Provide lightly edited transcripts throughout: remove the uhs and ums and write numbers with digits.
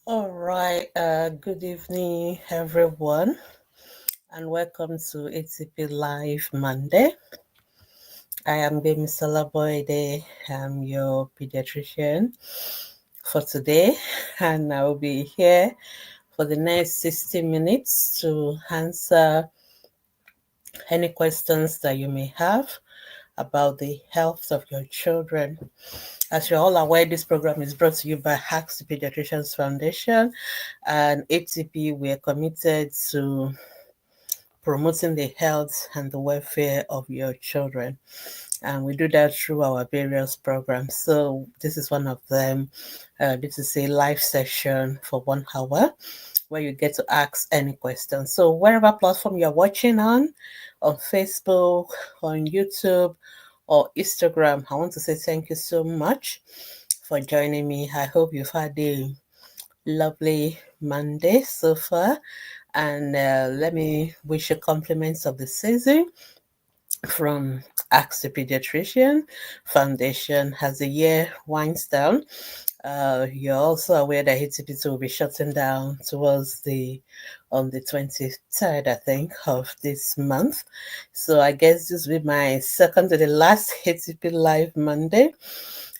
All right, good evening, everyone, and welcome to ATP Live Monday. I am Gbemi Boyde. I'm your pediatrician for today, and I will be here for the next 60 minutes to answer any questions that you may have about the health of your children. As you're all aware, this program is brought to you by Hacks the Pediatricians Foundation and ATP. We are committed to promoting the health and the welfare of your children. And we do that through our various programs. So this is one of them. This is a live session for 1 hour where you get to ask any questions. So wherever platform you're watching on Facebook, on YouTube, or Instagram, I want to say thank you so much for joining me. I hope you've had a lovely Monday so far. And let me wish you compliments of the season from Ask the Pediatrician Foundation. As the year winds down, you're also aware that HTP will be shutting down towards on the 23rd, I think, of this month. So I guess this will be my second to the last HTP Live Monday.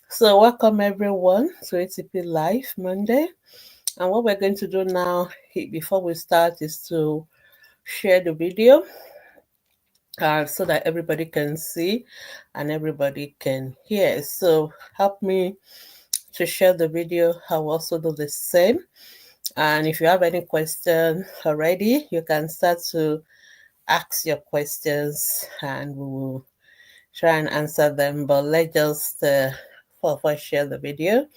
So welcome everyone to HTP Live Monday. And what we're going to do now, before we start, is to share the video so that everybody can see and everybody can hear. So help me to share the video. I will also do the same. And if you have any questions already, you can start to ask your questions and we will try and answer them. But let's just first share the video.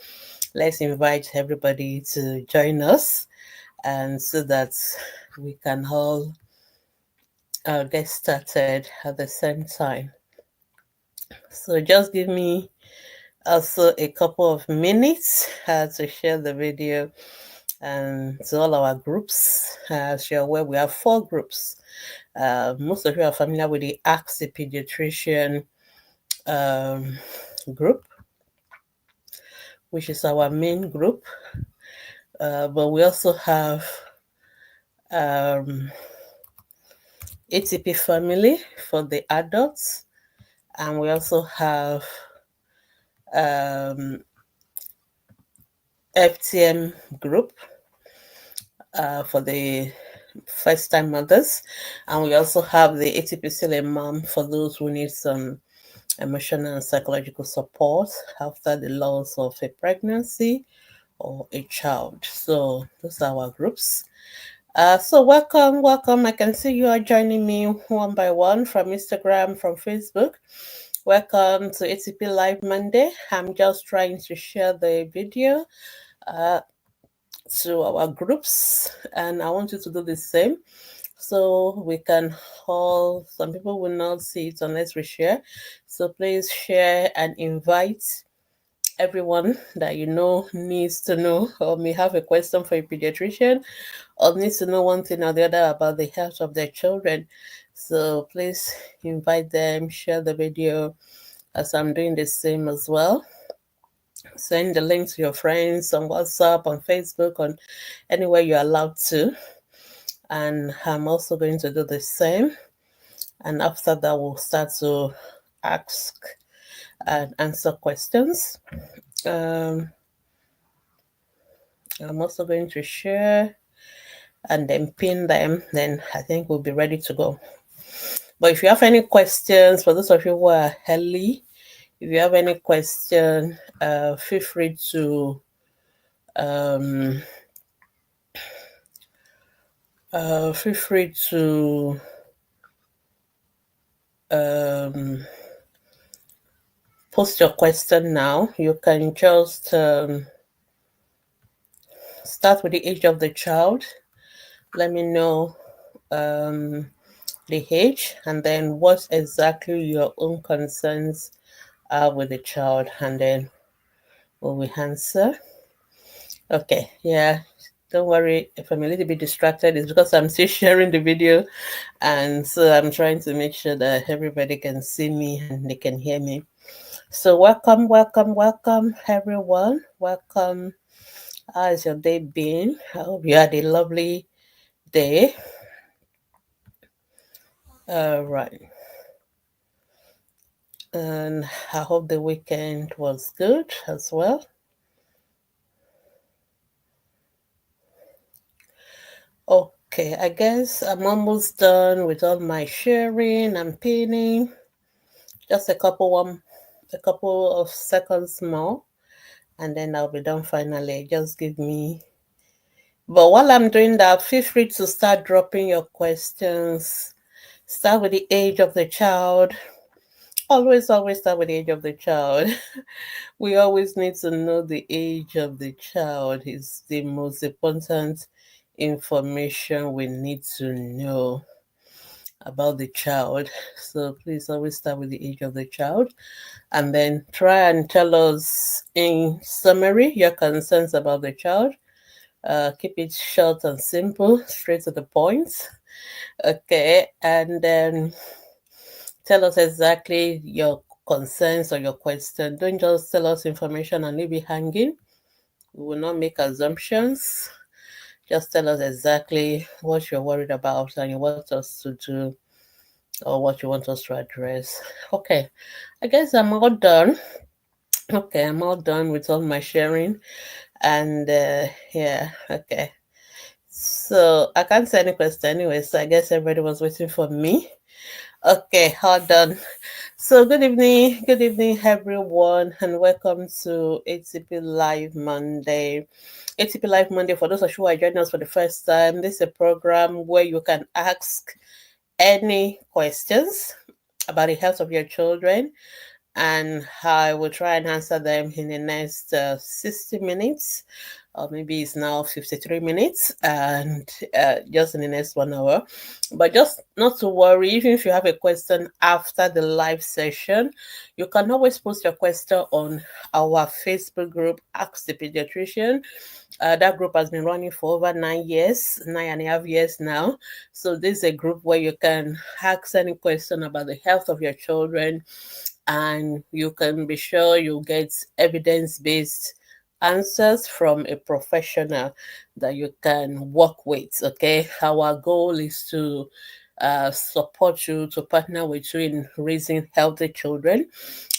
Let's invite everybody to join us, and so that we can all get started at the same time. So just give me also a couple of minutes to share the video and to all our groups. As you're aware, we have 4 groups. Most of you are familiar with the Ask the Pediatrician group, which is our main group. But we also have ATP Family for the adults, and we also have FTM group for the first-time mothers, and we also have the ATP Still a Mom for those who need some emotional and psychological support after the loss of a pregnancy or a child. So those are our groups. So welcome. I can see you are joining me one by one from Instagram, from Facebook. Welcome to ATP Live Monday. I'm just trying to share the video to our groups, and I want you to do the same so we can all, some people will not see it unless we share. So please share and invite everyone that you know needs to know or may have a question for a pediatrician or needs to know one thing or the other about the health of their children. So please invite them, share the video, as I'm doing the same as well. Send the link to your friends on WhatsApp, on Facebook, on anywhere you're allowed to. And I'm also going to do the same. And after that, we'll start to ask and answer questions. I'm also going to share and then pin them. Then I think we'll be ready to go. But if you have any questions, for those of you who are early, if you have any question, feel free to post your question now. You can just start with the age of the child. Let me know the age and then what exactly your own concerns are with the child, and then we will answer. Okay, yeah, don't worry if I'm a little bit distracted. It's because I'm still sharing the video, and so I'm trying to make sure that everybody can see me and they can hear me. So welcome everyone. Welcome How has your day been? I hope you had a lovely day. Right. And I hope the weekend was good as well. Okay, I guess I'm almost done with all my sharing and pinning. Just a couple of seconds more, and then I'll be done finally. Just give me. But while I'm doing that, feel free to start dropping your questions. Start with the age of the child. Always start with the age of the child. We always need to know the age of the child. It's the most important information we need to know about the child. So please always start with the age of the child and then try and tell us in summary your concerns about the child. Keep it short and simple, straight to the point. Okay, and then tell us exactly your concerns or your question. Don't just tell us information and leave it hanging. We will not make assumptions. Just tell us exactly what you're worried about and you want us to do or what you want us to address. Okay, I guess I'm all done. Okay, I'm all done with all my sharing. And yeah, okay. So I can't say any question anyway, so I guess everybody was waiting for me. Okay, all done. So good evening everyone, and welcome to ATP Live Monday. ATP Live Monday, for those of you who are joining us for the first time, this is a program where you can ask any questions about the health of your children, and I will try and answer them in the next 60 minutes, or maybe it's now 53 minutes, and just in the next 1 hour. But just not to worry, even if you have a question after the live session, you can always post your question on our Facebook group, Ask the Pediatrician. That group has been running for over 9 years, 9.5 years now. So this is a group where you can ask any question about the health of your children, and you can be sure you get evidence-based answers from a professional that you can work with. Okay, our goal is to support you, to partner with you in raising healthy children.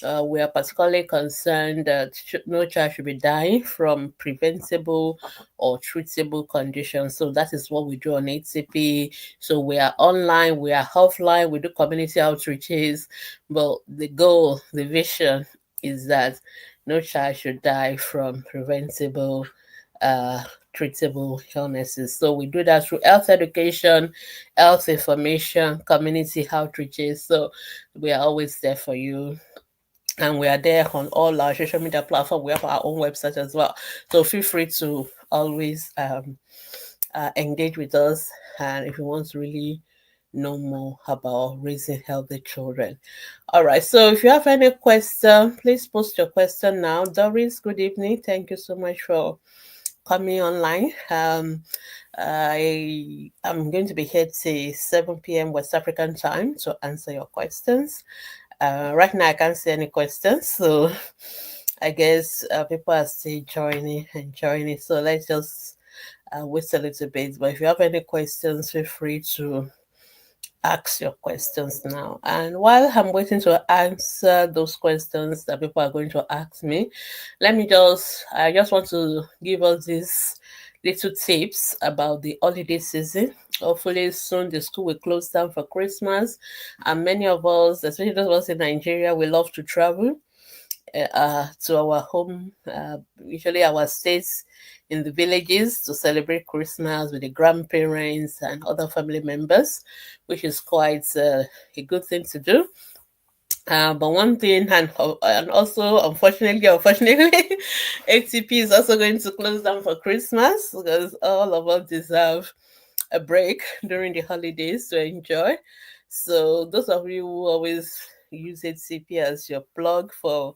We are particularly concerned that no child should be dying from preventable or treatable conditions. So that is what we do on ATP. So we are online, we are offline, we do community outreaches, but the goal, the vision is that no child should die from preventable uh, treatable illnesses. So we do that through health education, health information, community outreaches. So we are always there for you. And we are there on all our social media platforms. We have our own website as well. So feel free to always engage with us. And if you want to really know more about raising healthy children. All right. So if you have any question, please post your question now. Doris, good evening. Thank you so much for coming online. I am going to be here till 7 p.m. West African time to answer your questions. Right now, I can't see any questions, so I guess people are still joining and joining. So let's just wait a little bit. But if you have any questions, feel free to ask your questions now. And while I'm waiting to answer those questions that people are going to ask me, I just want to give us these little tips about the holiday season. Hopefully soon the school will close down for Christmas, and many of us, especially those of us in Nigeria, we love to travel to our home, usually our states in the villages, to celebrate Christmas with the grandparents and other family members, which is quite a good thing to do. But one thing, and also unfortunately, ATP is also going to close down for Christmas because all of us deserve a break during the holidays to enjoy. So those of you who always use ATP as your plug for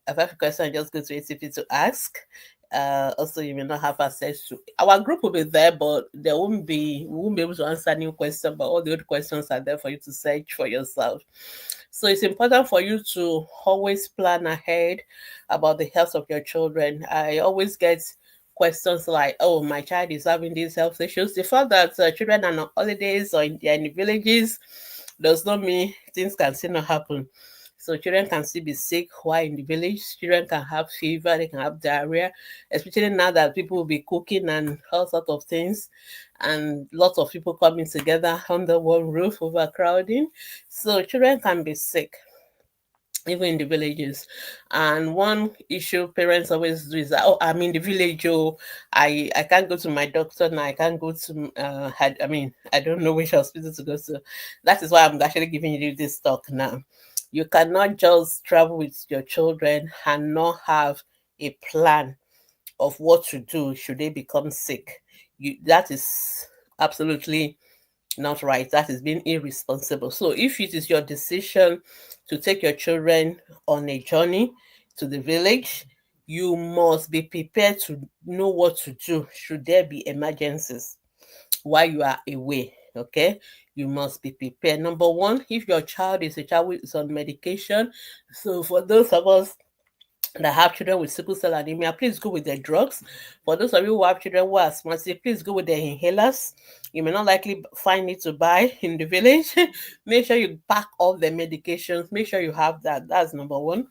if I have a question, just go to ATP to ask. Also, you may not have access to our group will be there, but we won't be able to answer new questions, but all the old questions are there for you to search for yourself. So it's important for you to always plan ahead about the health of your children. I always get questions like, oh, my child is having these health issues. The fact that children are on holidays or they're in the villages does not mean things can still not happen. So children can still be sick while in the village. Children can have fever, they can have diarrhea, especially now that people will be cooking and all sorts of things, and lots of people coming together under one roof, overcrowding. So children can be sick even in the villages. And one issue parents always do is that, oh, I'm in the village, oh, I can't go to my doctor now, I can't go to I don't know which hospital to go to. That is why I'm actually giving you this talk now. You cannot just travel with your children and not have a plan of what to do should they become sick. That is absolutely not right. That is being irresponsible. So if it is your decision to take your children on a journey to the village, you must be prepared to know what to do should there be emergencies while you are away. Okay, you must be prepared. Number one, if your child is a child who is on medication, so for those of us that have children with sickle cell anemia, please go with their drugs. For those of you who have children who are asthmatic, please go with their inhalers. You may not likely find it to buy in the village. Make sure you pack all the medications. Make sure you have that. That's number one.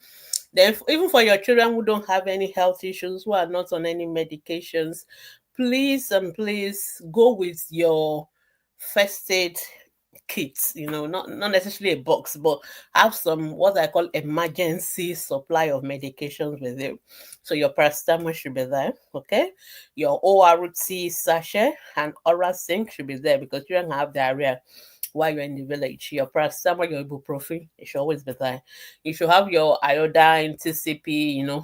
Then, even for your children who don't have any health issues, who are not on any medications, please and please go with your first aid kits, not necessarily a box, but have some what I call emergency supply of medications with you. So your paracetamol should be there, okay? Your ORT sachet and oral zinc should be there because you don't have diarrhea while you're in the village. Your paracetamol, your ibuprofen, it should always be there. You should have your iodine, TCP,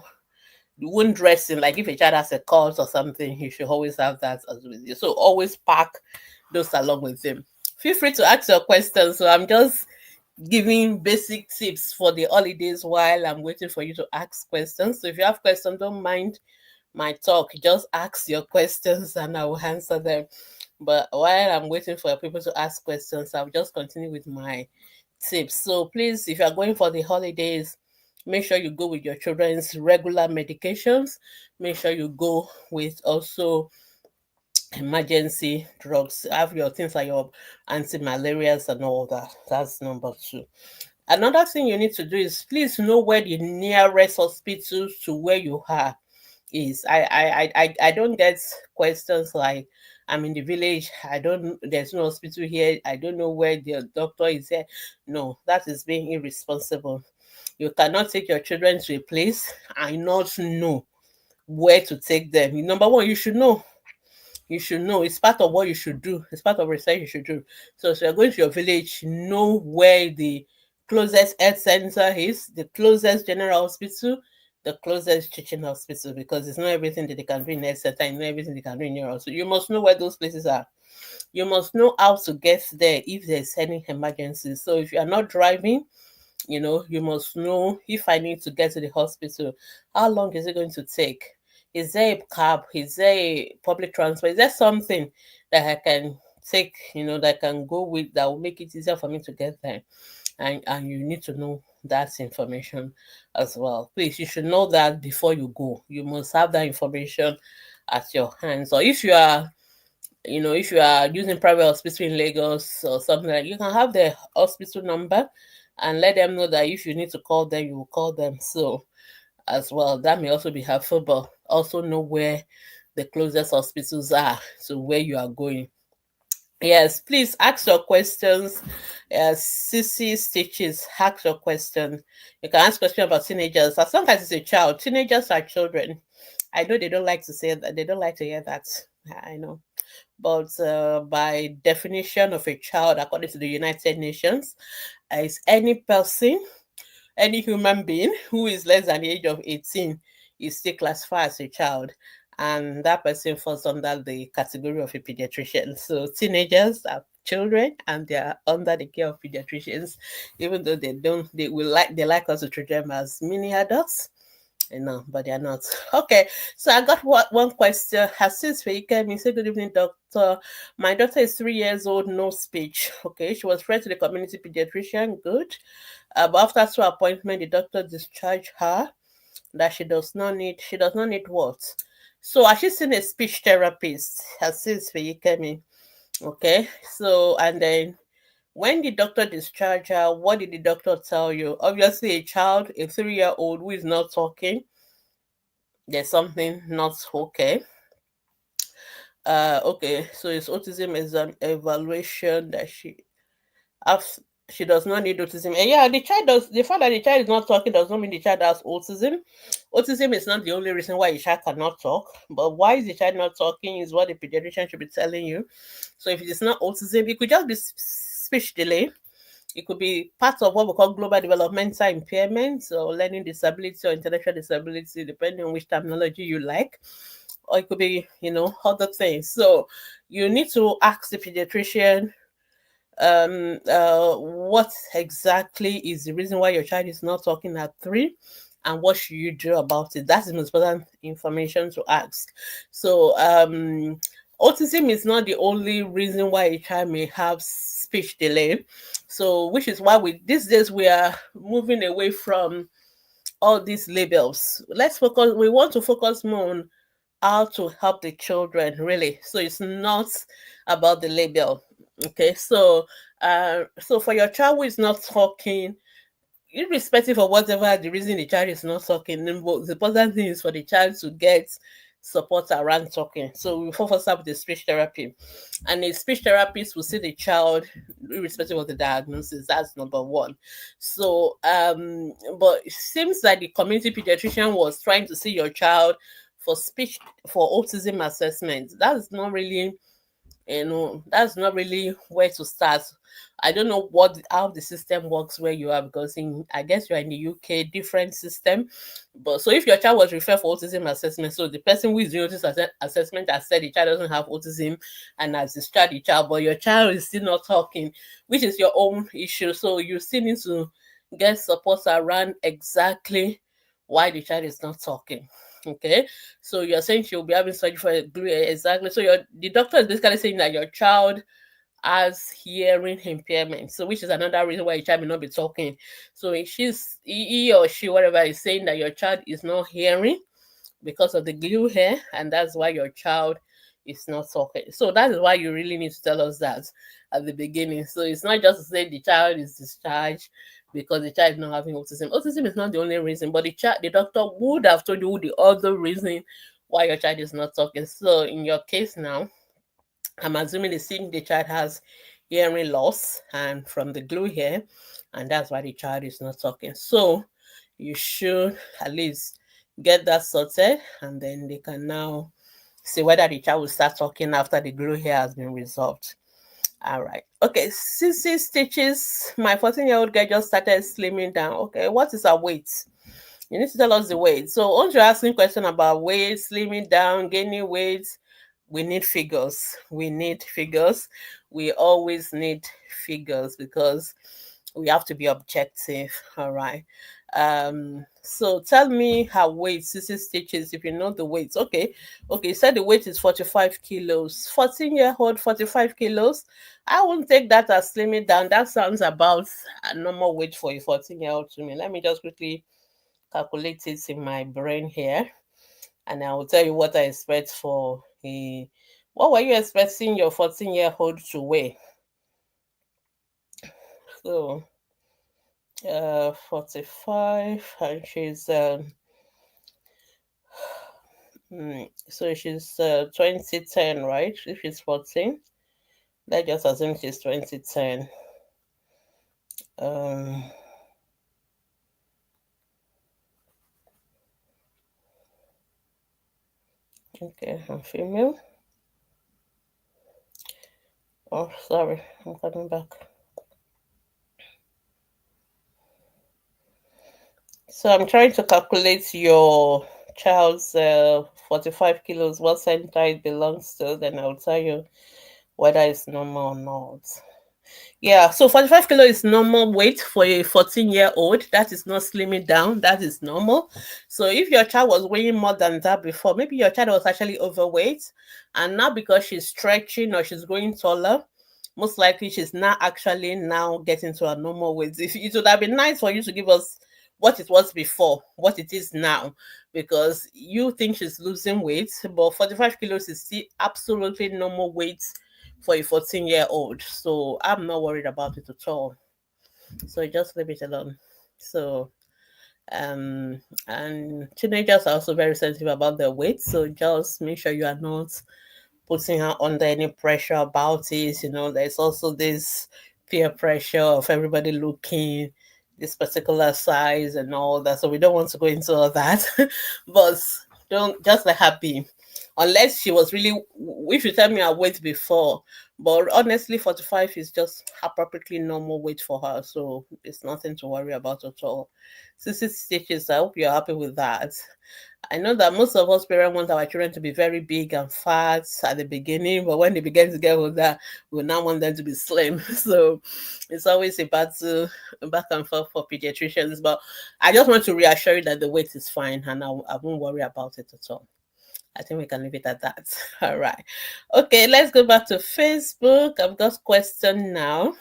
wound dressing, like if a child has a cold or something, you should always have that as with you. So always pack those along with them. Feel free to ask your questions. So I'm just giving basic tips for the holidays while I'm waiting for you to ask questions. So if you have questions, don't mind my talk. Just ask your questions and I will answer them. But while I'm waiting for people to ask questions, I'll just continue with my tips. So please, if you're going for the holidays, make sure you go with your children's regular medications. Make sure you go with also emergency drugs. Have your things like your anti-malarials and all that. That's number two. Another thing you need to do is please know where the nearest hospitals to where you are is. I don't get questions like, I'm in the village, there's no hospital here, I don't know where the doctor is here. No, that is being irresponsible. You cannot take your children to a place and not know where to take them. Number one, you should know. It's part of what you should do. It's part of research you should do. So you're going to your village, know where the closest health center is, the closest general hospital, the closest teaching hospital, because it's not everything that they can do in health center, and not everything they can do in your. So you must know where those places are. You must know how to get there if there's any emergency. So if you are not driving, you must know, if I need to get to the hospital, how long is it going to take? Is there a cab? Is there a public transport? Is there something that I can take, that can go with, that will make it easier for me to get there? And you need to know that information as well. Please, you should know that before you go. You must have that information at your hands. Or if you are using private hospital in Lagos or something, like, you can have the hospital number and let them know that if you need to call them, you will call them. So as well, that may also be helpful, but also know where the closest hospitals are to where you are going. Yes, please ask your questions. CC Stitches, ask your question. You can ask questions about teenagers. As long as it's a child, teenagers are children. I know they don't like to say that. They don't like to hear that. I know. But by definition of a child, according to the United Nations, is any person, any human being who is less than the age of 18 is still classified as a child. And that person falls under the category of a pediatrician. So teenagers are children and they are under the care of pediatricians, even though they like us to treat them as mini adults. No, but they are not. Okay, so I got one question. Hassis Feikem, say, good evening, doctor. My daughter is 3 years old, no speech. Okay, she was referred to the community pediatrician. Good. But after 2 appointments, the doctor discharged her that she does not need what? So has she seen a speech therapist? Has this Feyikemi? Okay. So and then when the doctor discharged her, what did the doctor tell you? Obviously, a child, a 3-year-old who is not talking, there's something not okay. Okay, so it's autism is an evaluation that has. She does not need autism. And yeah, the child does. The fact that the child is not talking does not mean the child has autism. Autism is not the only reason why a child cannot talk, but why is the child not talking is what the pediatrician should be telling you. So if it is not autism, it could just be speech delay. It could be part of what we call global developmental impairment or learning disability or intellectual disability, depending on which terminology you like. Or it could be, other things. So you need to ask the pediatrician what exactly is the reason why your child is not talking at 3 and what should you do about it. That's the most important information to ask. So autism is not the only reason why a child may have speech delay. So which is why these days we are moving away from all these labels. We want to focus more on how to help the children, really. So it's not about the label. Okay, so for your child who is not talking, irrespective of whatever the reason the child is not talking, the important thing is for the child to get support around talking. So we focus up with the speech therapy, and a speech therapist will see the child irrespective of the diagnosis. That's number one. So but it seems like the community pediatrician was trying to see your child for speech for autism assessment. That's not really where to start. I don't know how the system works where you are, because I guess you're in the UK, different system. But so if your child was referred for autism assessment, so the person who is doing autism assessment has said the child doesn't have autism and has discharged the child, but your child is still not talking, which is your own issue. So you still need to get support around exactly why the child is not talking. Okay, so you're saying she'll be having surgery for a glue, exactly. So the doctor is basically saying that your child has hearing impairment. So which is another reason why your child may not be talking. So if he or she, whatever, is saying that your child is not hearing because of the glue hair, and that's why your child is not talking. So that is why you really need to tell us that at the beginning. So it's not just to say the child is discharged because the child is not having autism. Autism is not the only reason, but the doctor would have told you the other reason why your child is not talking. So in your case now, I'm assuming the child has hearing loss and from the glue hair, and that's why the child is not talking. So you should at least get that sorted, and then they can now see whether the child will start talking after the glue hair has been resolved. All right. Okay. 6 stitches. My 14-year-old girl just started slimming down. Okay. What is her weight? You need to tell us the weight. So once you're asking question about weight, slimming down, gaining weight, we need figures. We need figures. We always need figures because we have to be objective. All right. So tell me her weight, 6 stitches, if you know the weight. Okay. You said the weight is 45 kilos. 14-year-old, 45 kilos. I won't take that as slimming down. That sounds about a normal weight for a 14-year-old to me. Let me just quickly calculate it in my brain here, and I will tell you what I expect for a. What were you expecting your 14-year-old to weigh? So, 45, and she's so she's 2010, right? If she's 14, let's just assume she's 2010. Okay, I'm female. Oh, sorry, I'm coming back. So I'm trying to calculate your child's 45 kilos, what center it belongs to, then I'll tell you whether it's normal or not. Yeah, so 45 kilo is normal weight for a 14-year-old. That is not slimming down. That is normal. So if your child was weighing more than that before, maybe your child was actually overweight, and now because she's stretching or she's growing taller, most likely she's not actually now getting to a normal weight. It would have been nice for you to give us what it was before, what it is now, because you think she's losing weight, but 45 kilos is still absolutely normal weight for a 14-year-old. So I'm not worried about it at all. So just leave it alone. So and teenagers are also very sensitive about their weight. So just make sure you are not putting her under any pressure about it. There's also this peer pressure of everybody looking this particular size and all that. So we don't want to go into all that. But don't just let her be. Unless she was really, if you tell me her weight before, but honestly, 45 is just appropriately normal weight for her. So it's nothing to worry about at all. 60 stitches, I hope you're happy with that. I know that most of us parents want our children to be very big and fat at the beginning, but when they begin to get older, we now want them to be slim. So it's always a battle back and forth for pediatricians. But I just want to reassure you that the weight is fine and I won't worry about it at all. I think we can leave it at that. All right. Okay, let's go back to Facebook. I've got a question now.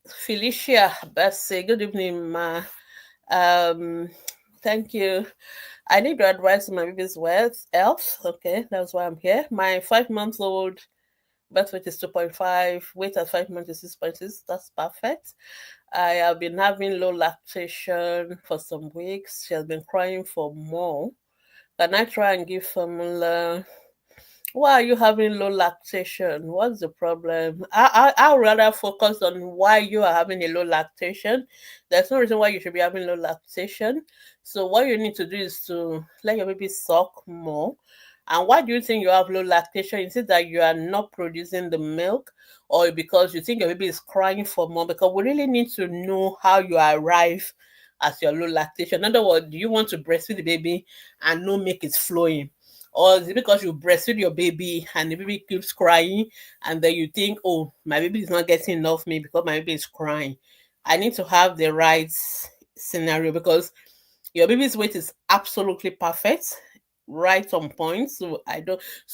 Felicia Bessie, good evening, ma. Thank you. I need your advice on my baby's health. Okay, that's why I'm here. My 5-month-old birth weight is 2.5, weight at 5 months is 6.6. That's perfect. I have been having low lactation for some weeks. She has been crying for more. Can I try and give formula? Why are you having low lactation? What's the problem? I'd rather focus on why you are having a low lactation. There's no reason why you should be having low lactation. So what you need to do is to let your baby suck more. And why do you think you have low lactation? Is it that you are not producing the milk, or because you think your baby is crying for more? Because we really need to know how you arrive at your low lactation. In other words, do you want to breastfeed the baby and no milk is flowing? Or is it because you breastfeed your baby and the baby keeps crying and then you think, oh, my baby is not getting enough milk because my baby is crying? I need to have the right scenario, because your baby's weight is absolutely perfect, right on point. So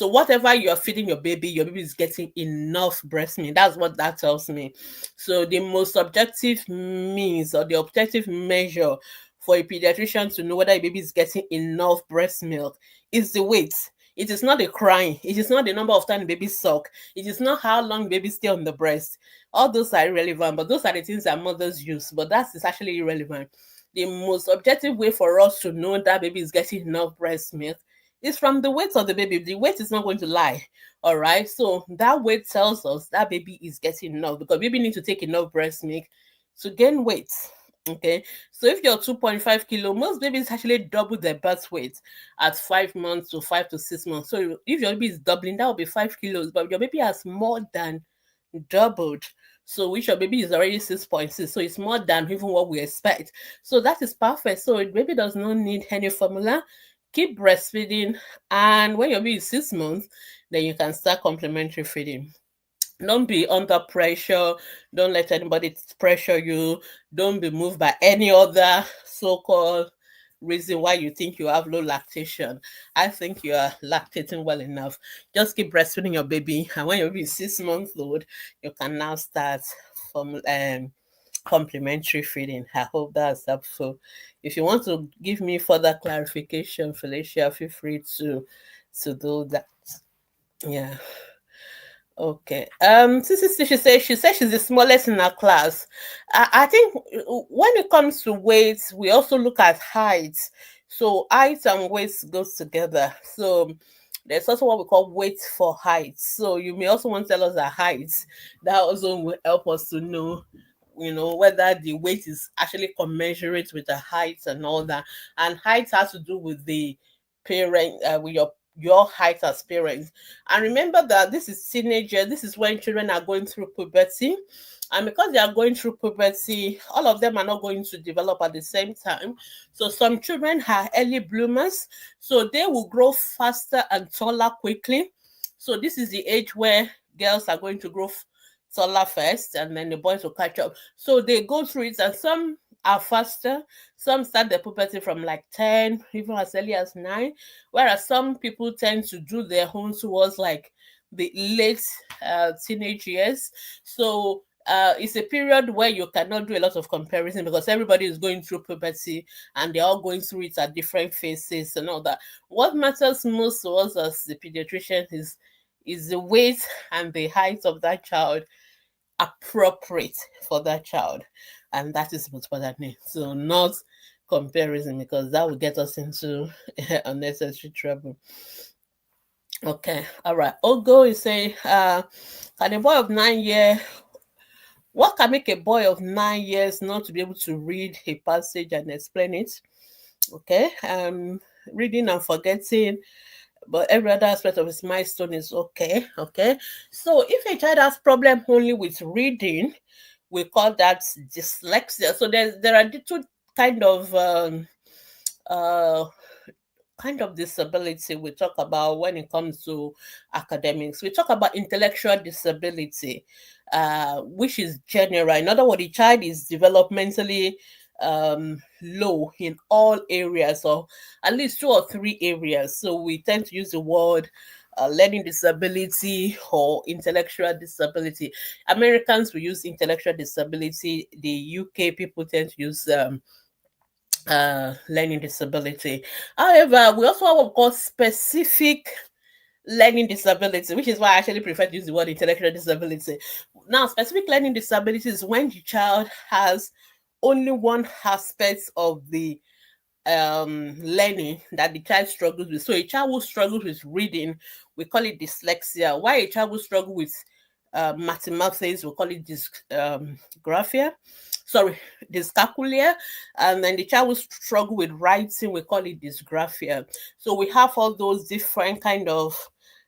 whatever you're feeding your baby is getting enough breast milk. That's what that tells me. So the most objective means, or the objective measure for a pediatrician to know whether a baby is getting enough breast milk, is the weight. It is not the crying. It is not the number of times the baby suck. It is not how long baby stay on the breast. All those are irrelevant, but those are the things that mothers use. But that is actually irrelevant. The most objective way for us to know that baby is getting enough breast milk is from the weight of the baby. The weight is not going to lie. All right. So that weight tells us that baby is getting enough, because baby need to take enough breast milk to gain weight. Okay. So if you're 2.5 kilo, most babies actually double their birth weight at 5 months to 5 to 6 months. So if your baby is doubling, that will be 5 kilos, but your baby has more than doubled. So which your baby is already 6.6. So it's more than even what we expect. So that is perfect. So the baby does not need any formula. Keep breastfeeding. And when your baby is 6 months, then you can start complementary feeding. Don't be under pressure. Don't let anybody pressure you. Don't be moved by any other so-called reason why you think you have low lactation. I think you are lactating well enough. Just keep breastfeeding your baby, and when your baby is 6 months old, you can now start from complementary feeding. I hope that's helpful. If you want to give me further clarification, Felicia, feel free to do that. Yeah. Okay. She says she's the smallest in her class. I think when it comes to weight, we also look at height. So height and weight goes together. So there's also what we call weight for height. So you may also want to tell us the height. That also will help us to know, whether the weight is actually commensurate with the height and all that. And height has to do with the parent, with your height as parents. And remember that this is teenager. This is when children are going through puberty. And because they are going through puberty, all of them are not going to develop at the same time. So some children are early bloomers. So they will grow faster and taller quickly. So this is the age where girls are going to grow taller first, and then the boys will catch up. So they go through it, and some are faster. Some start the puberty from like 10, even as early as 9, whereas some people tend to do their own towards like the late teenage years. So it's a period where you cannot do a lot of comparison because everybody is going through puberty and they're all going through it at different phases and all that. What matters most to us as the pediatrician is the weight and the height of that child appropriate for that child, and that is what's bothering. So not comparison, because that will get us into unnecessary trouble. Okay, all right. Ogo is saying, can a boy of 9 years, what can make a boy of 9 years not to be able to read a passage and explain it? Okay, reading and forgetting, but every other aspect of his milestone is okay. Okay, so if a child has problem only with reading, we call that dyslexia. So there are two kind of uh kind of disability we talk about when it comes to academics. We talk about intellectual disability, which is general. In other words, the child is developmentally low in all areas, or at least 2 or 3 areas. So we tend to use the word learning disability or intellectual disability. Americans will use intellectual disability. The UK people tend to use learning disability. However, we also have, of course, specific learning disability, which is why I actually prefer to use the word intellectual disability. Now, specific learning disability is when the child has only one aspect of the learning that the child struggles with. So a child who struggles with reading, we call it dyslexia. Why a child who struggles with mathematics, we call it dysgraphia. Sorry, dyscalculia. And then the child will struggle with writing, we call it dysgraphia. So we have all those different kind of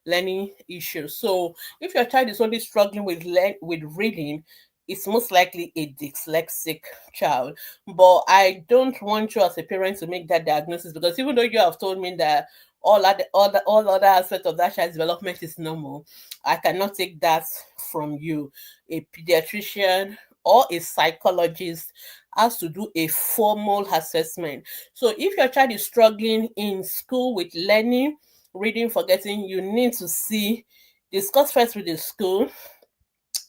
learning issues. So if your child is only struggling with reading, it's most likely a dyslexic child. But I don't want you as a parent to make that diagnosis, because even though you have told me that all other aspects of that child's development is normal, I cannot take that from you. A pediatrician or a psychologist has to do a formal assessment. So if your child is struggling in school with learning, reading, forgetting, you need to discuss first with the school.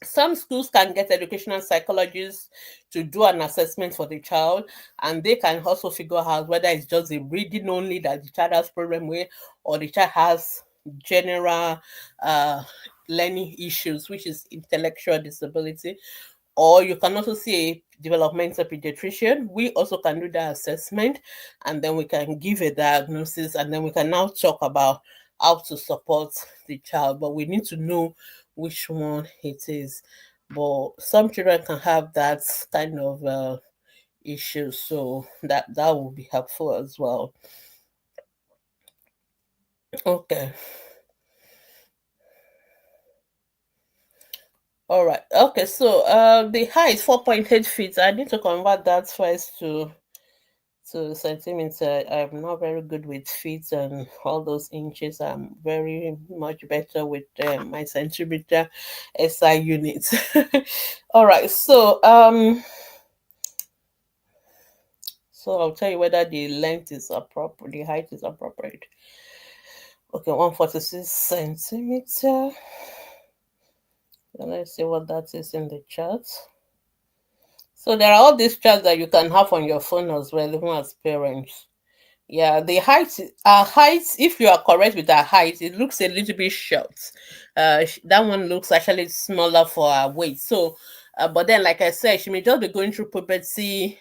Some schools can get educational psychologists to do an assessment for the child, and they can also figure out whether it's just a reading only that the child has problem with, or the child has general learning issues, which is intellectual disability. Or you can also see a developmental pediatrician. We also can do that assessment, and then we can give a diagnosis, and then we can now talk about how to support the child. But we need to know which one it is. But some children can have that kind of issue, so that will be helpful as well. Okay. All right. Okay. So the height 4.8 feet. I need to convert that first to centimeter. I'm not very good with feet and all those inches. I'm very much better with my centimeter SI units. All right. So I'll tell you whether the length is appropriate, the height is appropriate. Okay, 146 centimeter. Let's see what that is in the chart. So there are all these charts that you can have on your phone as well, even as parents. Yeah, the height, if you are correct with our height, it looks a little bit short. That one looks actually smaller for her weight. So, but then, like I said, she may just be going through puberty,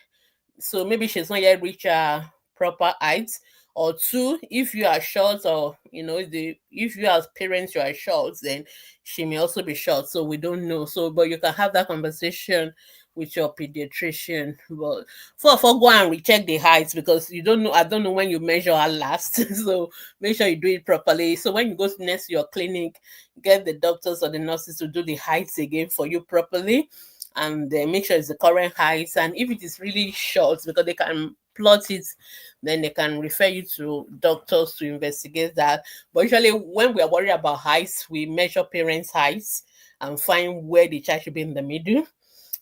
so maybe she's not yet reached her proper height. Or two, if you are short, or if you as parents you are short, then she may also be short. So we don't know. So, but you can have that conversation with your pediatrician. But for go and recheck the height, because you don't know. I don't know when you measure her last. So make sure you do it properly. So when you go next to your clinic, get the doctors or the nurses to do the heights again for you properly, and make sure it's the current height. And if it is really short, because they can plot it, then they can refer you to doctors to investigate that. But usually when we are worried about heights, we measure parents' heights and find where the child should be in the middle,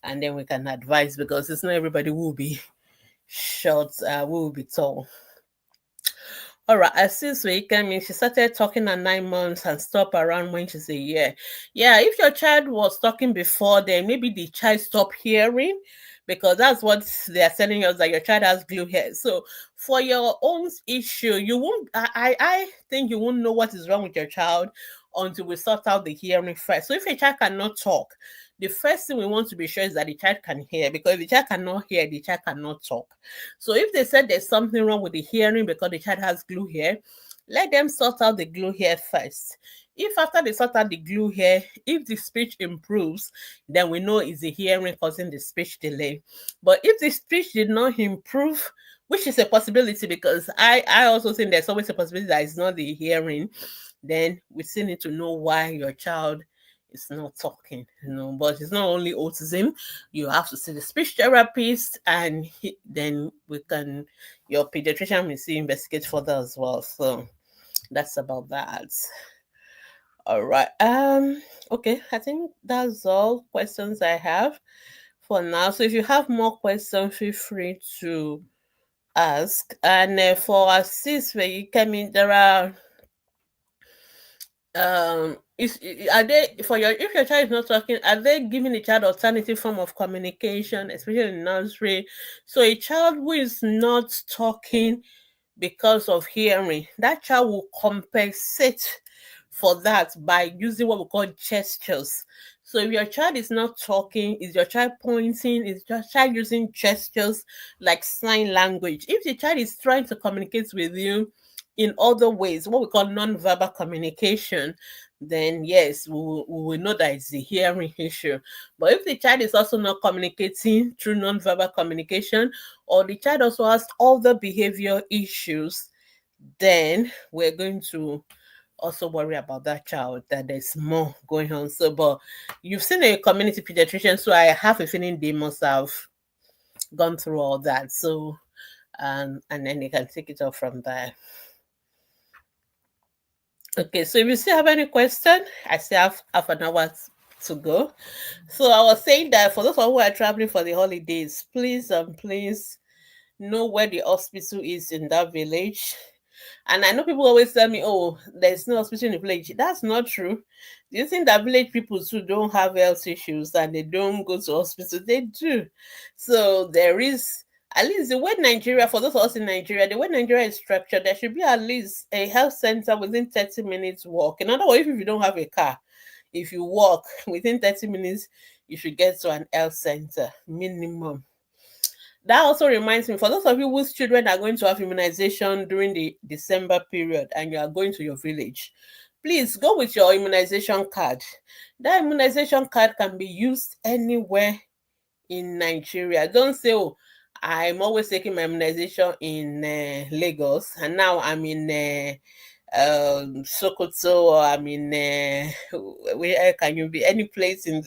and then we can advise, because it's not everybody who will be short, who will be tall. All right, I see Sweet. I mean, she started talking at 9 months and stop around when she's a year. Yeah, if your child was talking before then, maybe the child stopped hearing because that's what they are telling us that your child has glue hair. So for your own issue, you won't. I think you won't know what is wrong with your child until we sort out the hearing first. So if a child cannot talk, the first thing we want to be sure is that the child can hear, because if the child cannot hear, the child cannot talk. So if they said there's something wrong with the hearing because the child has glue hair, let them sort out the glue hair first. If after they sort out the glue hair, if the speech improves, then we know it's the hearing causing the speech delay. But if the speech did not improve, which is a possibility, because I also think there's always a possibility that it's not the hearing, then we still need to know why your child is not talking, but it's not only autism. You have to see the speech therapist, and then your pediatrician will see investigate further as well. So that's about that. All right. Okay, I think that's all questions I have for now. So if you have more questions, feel free to ask. And for our sis where you came in, there are is are they, for your, if your child is not talking, are they giving the child alternative form of communication, especially in nursery? So a child who is not talking because of hearing, that child will compensate for that by using what we call gestures. So if your child is not talking, is your child pointing, is your child using gestures like sign language? If the child is trying to communicate with you in other ways, what we call non-verbal communication, then yes, we will know that it's the hearing issue. But if the child is also not communicating through non-verbal communication, or the child also has other behavior issues, then we're going to also worry about that child, that there's more going on. So, but you've seen a community pediatrician, so I have a feeling they must have gone through all that. So, and then they can take it off from there. Okay, so if you still have any question, I still have half an hour to go. So I was saying that for those who are traveling for the holidays, please know where the hospital is in that village. And I know people always tell me, oh, there's no hospital in the village. That's not true. Do you think that village people too don't have health issues and they don't go to hospital? They do. So there is, at least the way Nigeria, for those of us in Nigeria, the way Nigeria is structured, there should be at least a health center within 30 minutes walk. In other words, if you don't have a car, if you walk within 30 minutes, you should get to an health center minimum. That also reminds me, for those of you whose children are going to have immunization during the December period and you are going to your village, please go with your immunization card. That immunization card can be used anywhere in Nigeria. Don't say, oh, I'm always taking my immunization in Lagos and now I'm in Sokoto, or I'm in where can you be? Any place in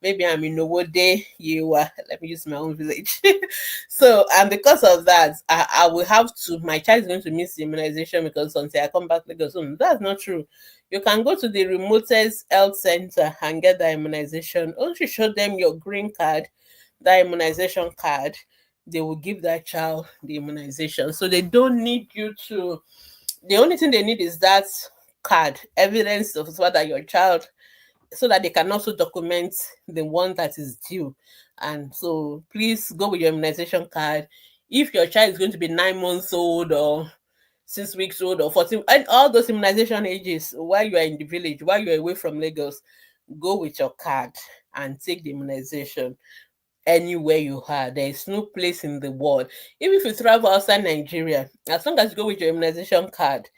maybe I'm in Nowode, you let me use my own village. So, and because of that, I will have to, my child is going to miss the immunization because until I come back Lagos. That's not true. You can go to the remotest health center and get the immunization. Once you show them your green card, that immunization card, they will give that child the immunization. So they don't need you to, the only thing they need is that card, evidence of what that your child, so that they can also document the one that is due. And so please go with your immunization card. If your child is going to be 9 months old or 6 weeks old or 14, and all those immunization ages, while you are in the village, while you're away from Lagos, go with your card and take the immunization anywhere you are. There is no place in the world. Even if you travel outside Nigeria, as long as you go with your immunization card,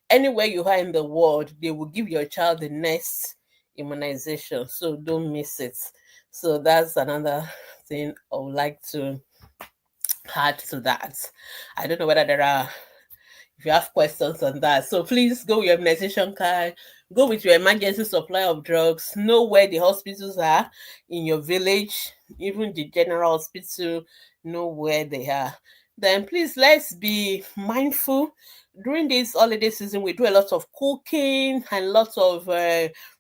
anywhere you are in the world, they will give your child the next immunization. So don't miss it. So that's another thing I would like to add to that. I don't know whether there are, if you have questions on that. So please go with your immunization card, go with your emergency supply of drugs, know where the hospitals are in your village, even the general hospital, know where they are. Then please, let's be mindful. During this holiday season, we do a lot of cooking and lots of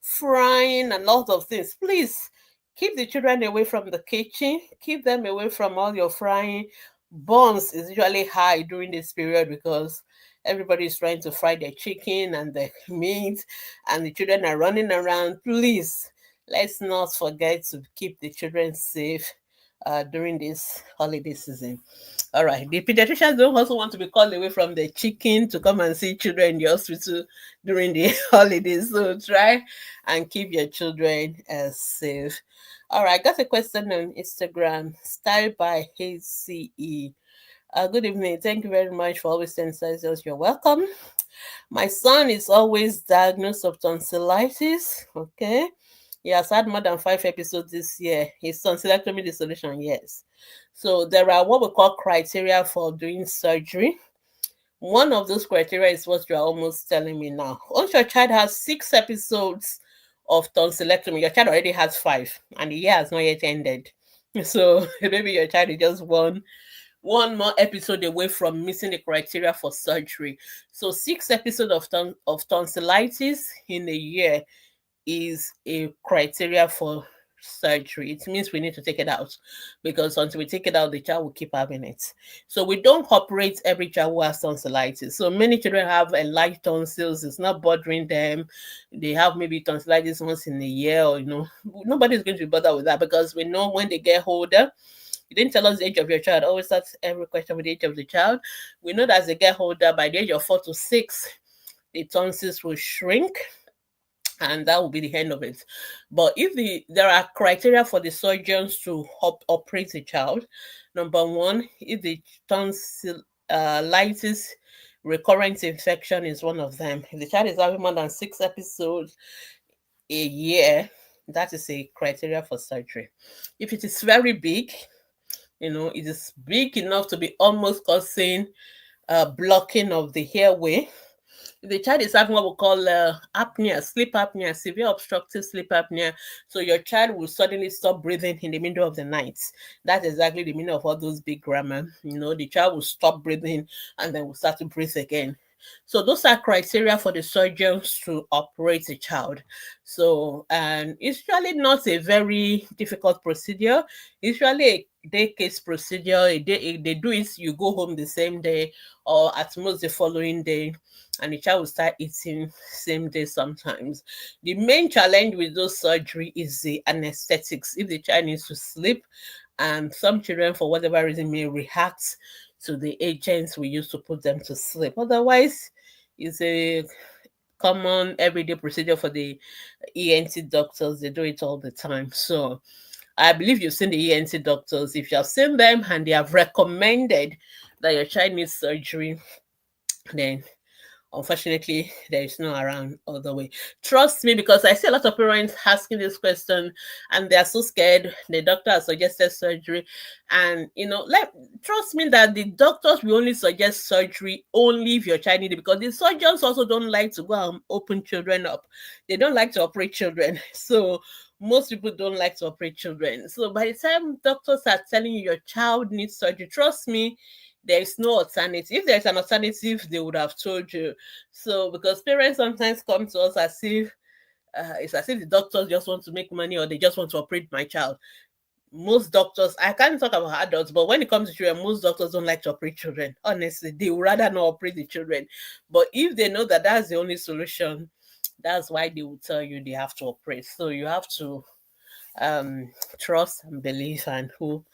frying and lots of things. Please keep the children away from the kitchen, keep them away from all your frying. Burns is usually high during this period because Everybody is trying to fry their chicken and the meat, and the children are running around. Please, let's not forget to keep the children safe during this holiday season. All right. The pediatricians don't also want to be called away from the chicken to come and see children in the hospital during the holidays. So try and keep your children safe. All right. I got a question on Instagram. Style by HCE. Good evening. Thank you very much for always sending us. You're welcome. My son is always diagnosed of tonsillitis. Okay. He has had more than 5 episodes this year. His tonsillectomy the solution, yes. So there are what we call criteria for doing surgery. One of those criteria is what you are almost telling me now. Once your child has 6 episodes of tonsillectomy, your child already has 5, and the year has not yet ended. So maybe your child is just one more episode away from missing the criteria for surgery. So 6 episodes of tonsillitis in a year is a criteria for surgery. It means we need to take it out, because until we take it out, the child will keep having it. So we don't operate every child who has tonsillitis. So many children have a light tonsils, it's not bothering them. They have maybe tonsillitis once in a year, or nobody's going to be bothered with that, because we know when they get older. You didn't tell us the age of your child. Always start every question with the age of the child. We know that as they get older, by the age of 4 to 6, the tonsils will shrink, and that will be the end of it. But if there are criteria for the surgeons to operate the child, number one, if the tonsillitis recurrent infection is one of them. If the child is having more than 6 episodes a year, that is a criteria for surgery. If it is very big, it is big enough to be almost causing blocking of the airway. If the child is having what we call apnea, sleep apnea, severe obstructive sleep apnea, so your child will suddenly stop breathing in the middle of the night. That's exactly the meaning of all those big grammar. The child will stop breathing and then will start to breathe again. So those are criteria for the surgeons to operate a child. So, and it's usually not a very difficult procedure. It's usually a day case procedure. They do it, you go home the same day, or at most the following day, and the child will start eating same day sometimes. The main challenge with those surgery is the anesthetics. If the child needs to sleep, and some children, for whatever reason, may react to the agents we use to put them to sleep. Otherwise, it's a common everyday procedure for the ENT doctors. They do it all the time. So I believe you've seen the ENT doctors. If you have seen them and they have recommended that your child needs surgery, then unfortunately, there is no around other way. Trust me, because I see a lot of parents asking this question and they are so scared. The doctor has suggested surgery. And, trust me that the doctors will only suggest surgery only if your child needs it, because the surgeons also don't like to go and open children up. They don't like to operate children. So most people don't like to operate children. So by the time doctors are telling you your child needs surgery, trust me, there is no alternative. If there's an alternative, they would have told you. So because parents sometimes come to us as if it's as if the doctors just want to make money, or they just want to operate my child. Most doctors, I can't talk about adults, but when it comes to children, most doctors don't like to operate children. Honestly, they would rather not operate the children. But if they know that that's the only solution, that's why they will tell you they have to operate. So you have to trust and believe and hope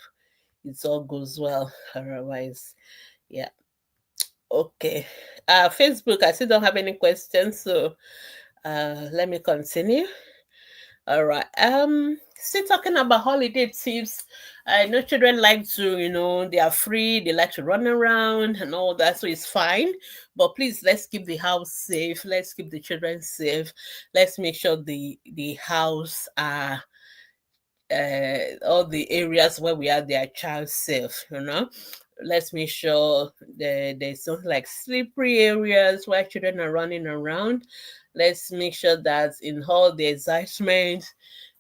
it all goes well. Otherwise, yeah. Okay. Facebook, I still don't have any questions, so let me continue. All right. Still talking about holiday tips. I know children like to, they are free, they like to run around and all that, so it's fine. But please, let's keep the house safe. Let's keep the children safe. Let's make sure the house all the areas where we are their child safe. Let's make sure there's something like slippery areas where children are running around. Let's make sure that in all the excitement,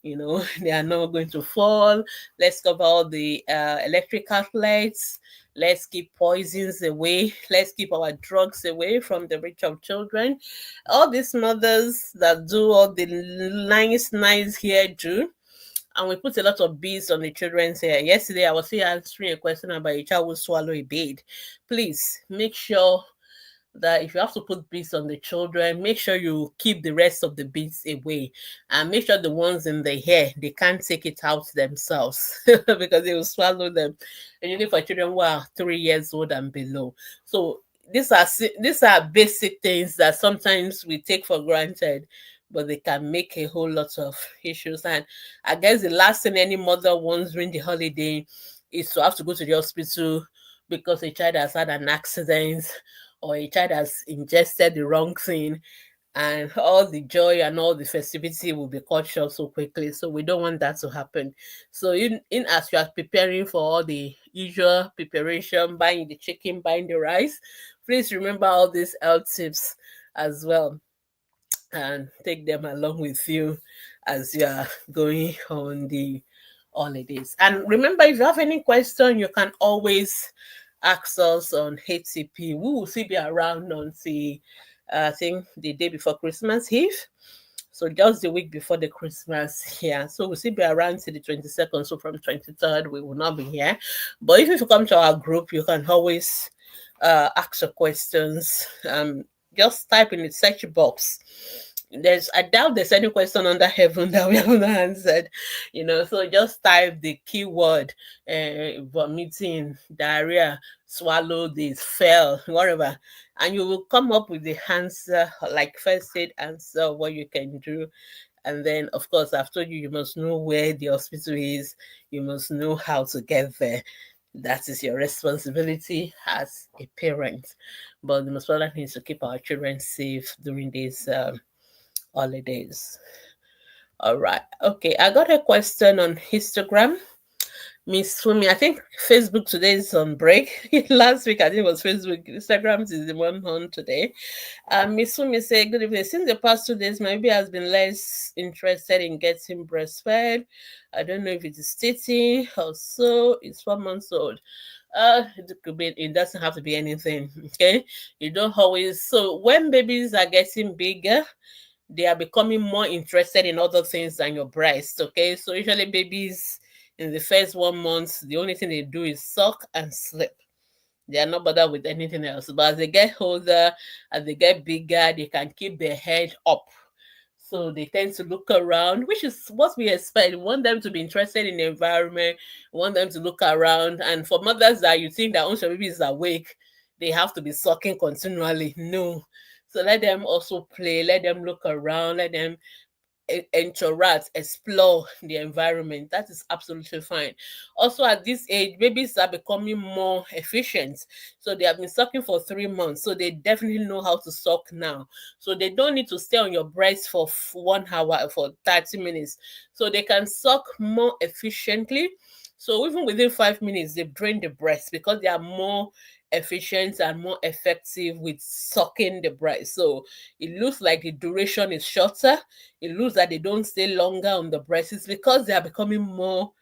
they are not going to fall. Let's cover all the electric outlets. Let's keep poisons away. Let's keep our drugs away from the reach of children. All these mothers that do all the nice hairdo, and we put a lot of beads on the children's hair. Yesterday, I was here answering a question about a child who swallow a bead. Please make sure that if you have to put beads on the children, make sure you keep the rest of the beads away, and make sure the ones in the hair, they can't take it out themselves because they will swallow them. And usually for children who are 3 years old and below. So these are basic things that sometimes we take for granted, but they can make a whole lot of issues. And I guess the last thing any mother wants during the holiday is to have to go to the hospital because a child has had an accident or a child has ingested the wrong thing, and all the joy and all the festivity will be cut short so quickly. So we don't want that to happen. So in as you are preparing for all the usual preparation, buying the chicken, buying the rice, please remember all these health tips as well, and take them along with you as you are going on the holidays. And remember, if you have any question, you can always ask us on ATP. We will still be around until I think the day before Christmas Eve. So just the week before the Christmas here. So we'll still be around till the 22nd. So from 23rd, we will not be here. But if you come to our group, you can always ask your questions. Just type in the search box. I doubt there's any question under heaven that we haven't answered, so just type the keyword, vomiting, diarrhea, swallow this, fell, whatever, and you will come up with the answer, like first aid answer, what you can do. And then, of course, I've told you, you must know where the hospital is, you must know how to get there. That is your responsibility as a parent. But the most important thing is to keep our children safe during these holidays. All right. Okay. I got a question on Instagram. Miss Fumi, I think Facebook today is on break. Last week, I think it was Facebook. Instagram is the one on today. Miss Fumi said, good evening. Since the past 2 days, my baby has been less interested in getting breastfed. I don't know if it is stating or so. It's 4 months old. It could be, it doesn't have to be anything. Okay. You don't always, so when babies are getting bigger, they are becoming more interested in other things than your breast. Okay, so usually babies in the first 1 month, the only thing they do is suck and sleep. They are not bothered with anything else. But as they get older, as they get bigger, they can keep their head up. So they tend to look around, which is what we expect. We want them to be interested in the environment. We want them to look around. And for mothers that you think that once your baby is awake, they have to be sucking continually. No. So let them also play, let them look around, let them interact, explore the environment. That is absolutely fine. Also, at this age, babies are becoming more efficient. So they have been sucking for 3 months. So they definitely know how to suck now. So they don't need to stay on your breast for 1 hour, for 30 minutes. So they can suck more efficiently. So even within 5 minutes, they drain the breast because they are more efficient and more effective with sucking the breast. So it looks like the duration is shorter. It looks like they don't stay longer on the breast. It's because they are becoming more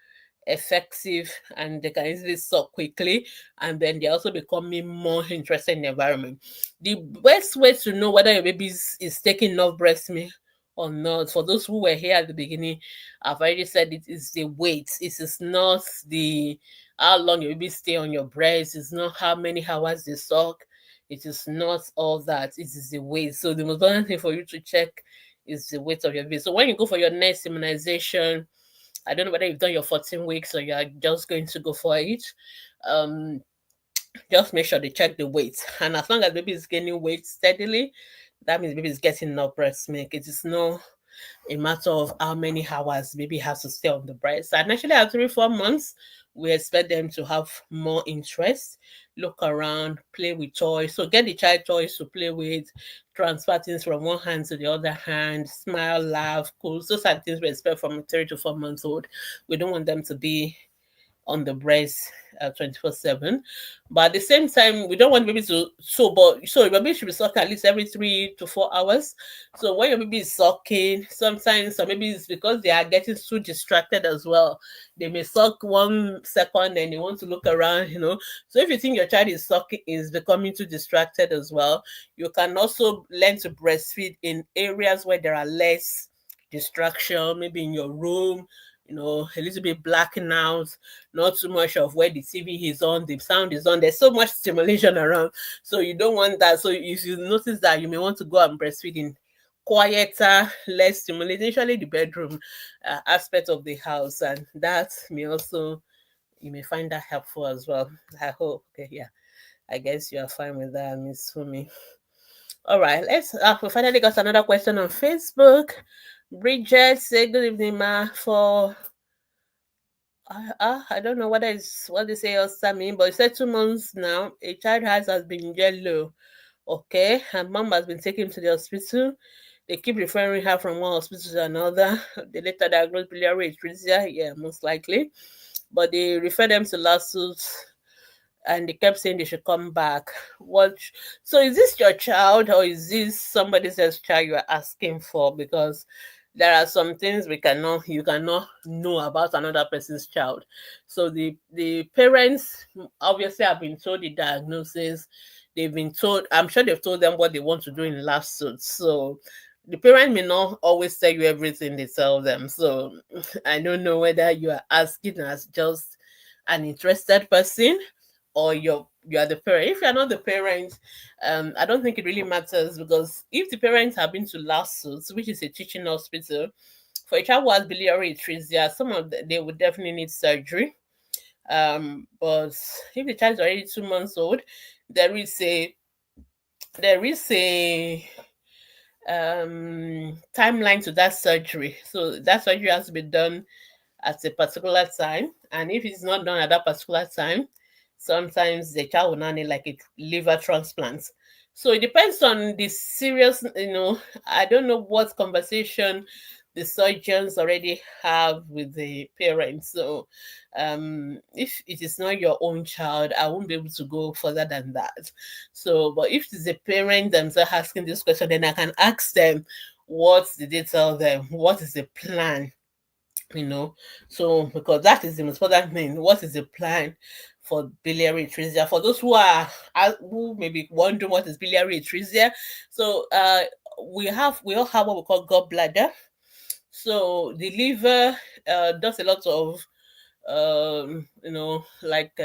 effective and they can easily suck quickly, and then they're also becoming more interested in the environment. The best way to know whether your baby is taking enough breast milk or not, for those who were here at the beginning, I've already said it is the weight. It is not the how long your baby stay on your breast. It's not how many hours they suck. It is not all that. It is the weight. So the most important thing for you to check is the weight of your baby. So when you go for your next immunization, I don't know whether you've done your 14 weeks or you're just going to go for it. Um, just make sure they check the weight. And as long as baby is gaining weight steadily, that means baby is getting enough breast milk. It is no a matter of how many hours baby has to stay on the breast. And actually, at 3-4 months, we expect them to have more interest, look around, play with toys. So get the child toys to play with, transfer things from one hand to the other hand, smile, laugh, cool. Those are things we expect from a 3 to 4 months old. We don't want them to be on the breast 24/7. But at the same time, we don't want baby to so your baby should be sucking at least every 3 to 4 hours. So when your baby is sucking, sometimes some babies, because they are getting too distracted as well, they may suck 1 second and they want to look around. So if you think your child is becoming too distracted as well, you can also learn to breastfeed in areas where there are less distraction, maybe in your room, a little bit blacking out, not too much of where the TV is on, the sound is on. There's so much stimulation around. So you don't want that. So if you notice that, you may want to go and breastfeed in quieter, less stimulating, usually the bedroom aspect of the house. And that may also, you may find that helpful as well. I hope. Okay, yeah. I guess you are fine with that, Miss Fumi. All right, we finally got another question on Facebook. Bridget say, good evening, ma. I don't know what they say also mean, but it said 2 months now. A child has been yellow. Okay, her mom has been taken to the hospital. They keep referring her from one hospital to another. They later diagnosed biliary atresia, yeah, most likely. But they refer them to lawsuits, and they kept saying they should come back. So is this your child, or is this somebody else's child you are asking for? Because there are some things you cannot know about another person's child. So the parents obviously have been told the diagnosis. They've been told, I'm sure they've told them what they want to do in lawsuits. So the parent may not always tell you everything they tell them. So I don't know whether you are asking as just an interested person, or you are the parent. If you're not the parent, I don't think it really matters, because if the parents have been to lawsuits, which is a teaching hospital, for a child who has biliary atresia, they would definitely need surgery. But if the child is already 2 months old, there is a there is a timeline to that surgery. So that surgery has to be done at a particular time, and if it's not done at that particular time, sometimes the child will not need like a liver transplant. So it depends on the serious, I don't know what conversation the surgeons already have with the parents. So if it is not your own child, I won't be able to go further than that. So but if it's a parent themselves asking this question, then I can ask them, what did they tell them, what is the plan, so because that is the most important thing. What is the plan for biliary atresia? For those who may be wondering what is biliary atresia, so we all have what we call gallbladder. So the liver does a lot of like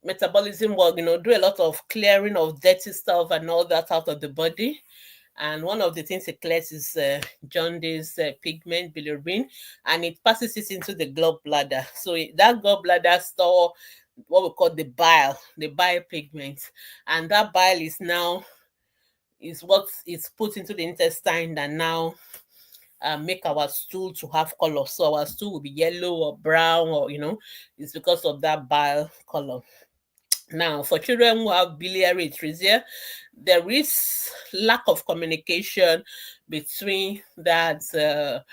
metabolism work, do a lot of clearing of dirty stuff and all that out of the body. And one of the things it clears is jaundice, pigment, bilirubin, and it passes it into the gallbladder. So that gallbladder store what we call the bile pigment, and that bile is what is put into the intestine that now make our stool to have color. So our stool will be yellow or brown, or it's because of that bile color. Now, for children who have biliary atresia, there is lack of communication between the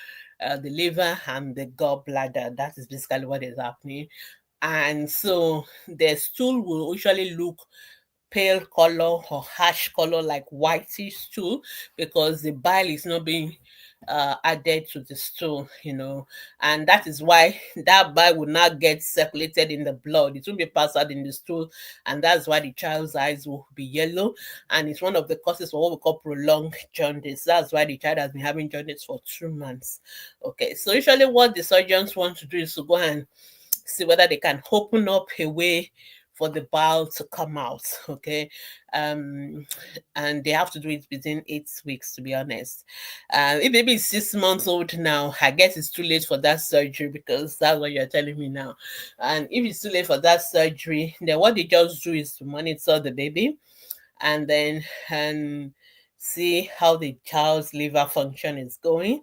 liver and the gallbladder. That is basically what is happening. And so the stool will usually look pale color or harsh color, like whitish stool, because the bile is not being added to the stool, and that is why that bile will not get circulated in the blood. It won't be passed out in the stool, and that's why the child's eyes will be yellow, and it's one of the causes for what we call prolonged jaundice. That's why the child has been having jaundice for 2 months. Okay, so usually what the surgeons want to do is to go and see whether they can open up a way for the bile to come out. Okay, and they have to do it within 8 weeks, to be honest. If baby is 6 months old now, I guess it's too late for that surgery, because that's what you're telling me now. And if it's too late for that surgery, then what they just do is to monitor the baby, and then see how the child's liver function is going.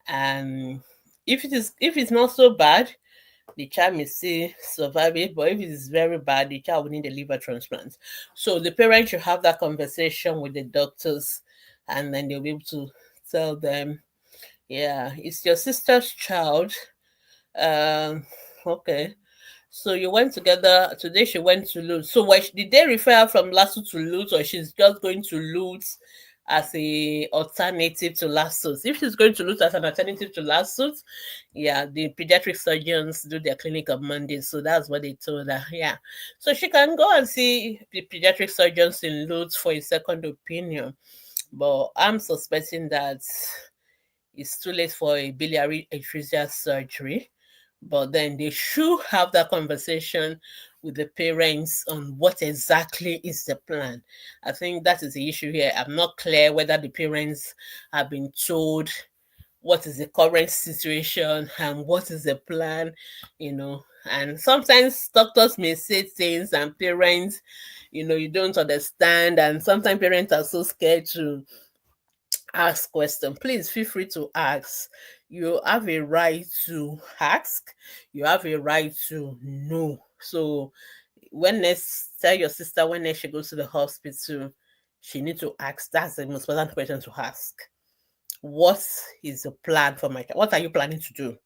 And if it's not so bad, the child may still survive it, but if it is very bad, the child will need a liver transplant. So the parents should have that conversation with the doctors, and then they'll be able to tell them, yeah, it's your sister's child. Okay. So you went together today. She went to Lutz. So did they refer her from LASU to Lutz, or she's just going to Lutz as a alternative to lawsuits? If she's going to Lutz as an alternative to lawsuits, yeah, the pediatric surgeons do their clinic on Monday, so that's what they told her. Yeah, so she can go and see the pediatric surgeons in Lutz for a second opinion. But I'm suspecting that it's too late for a biliary atresia surgery, but then they should have that conversation with the parents on what exactly is the plan. I think that is the issue here. I'm not clear whether the parents have been told what is the current situation and what is the plan, And sometimes doctors may say things and parents, you don't understand. And sometimes parents are so scared to ask questions. Please feel free to ask. You have a right to ask. You have a right to know. So when next, tell your sister when next she goes to the hospital, she needs to ask. That's the most important question to ask. What is the plan for my child? What are you planning to do?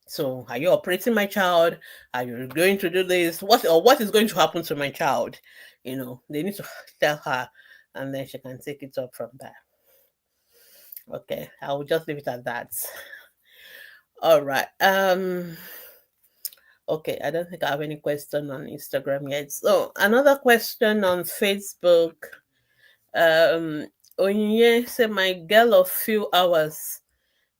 So are you operating my child? Are you going to do this? What is going to happen to my child? They need to tell her, and then she can take it up from there. Okay, I will just leave it at that. All right. Okay, I don't think I have any question on Instagram yet. So another question on Facebook. Onye said, my girl of few hours.